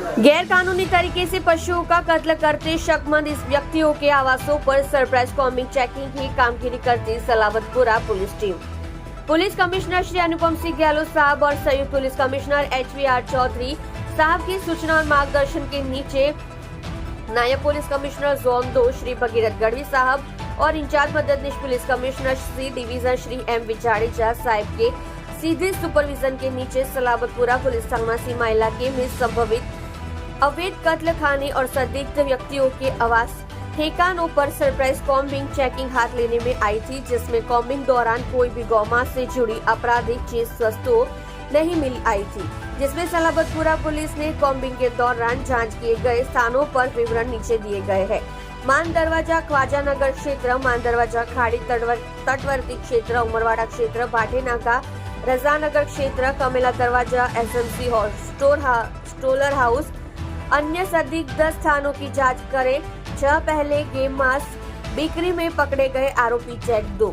गैरकानूनी तरीके से पशुओं का कत्ल करते शकमंद इस व्यक्तियों के आवासों पर सरप्राइज कॉम्बिंग चेकिंग की कामगिरी करती Salabatpura police team. Police commissioner Shri Anupam Singh Gehlot साहब और संयुक्त पुलिस कमिश्नर HVR चौधरी साहब की सूचना और मार्गदर्शन के नीचे नायब police commissioner zone 2 Shri Bhagirath Gadhvi साहब और इंचार्ज मददनीश police commissioner C division Shri M Vichadija साहब के सीधे सुपरविजन के नीचे सलाबतपुरा पुलिस थाना सीमा इलाके में संभवित अवैध कत्ल खाने और संदिग्ध व्यक्तियों के आवास ठिकानों पर सरप्राइज कॉम्बिंग चेकिंग हाथ लेने में आई थी, जिसमें कॉम्बिंग दौरान कोई भी गौमांस से जुड़ी आपराधिक चीज वस्तु नहीं मिल आई थी, जिसमें सलाबतपुरा पुलिस ने कॉम्बिंग के दौरान जांच किए गए स्थानों पर विवरण नीचे दिए गए हैं। मान दरवाजा ख्वाजा नगर क्षेत्र, मान दरवाजा खाड़ी तटवर्ती क्षेत्र, उमरवाड़ा क्षेत्र, भाटेनाका रजानगर क्षेत्र, कमेला दरवाजा SMC स्टोलर हाउस अन्य संदिग्ध स्थानों की जांच करें। 6 पहले गेम मांस बिक्री में पकड़े गए आरोपी चेक 2।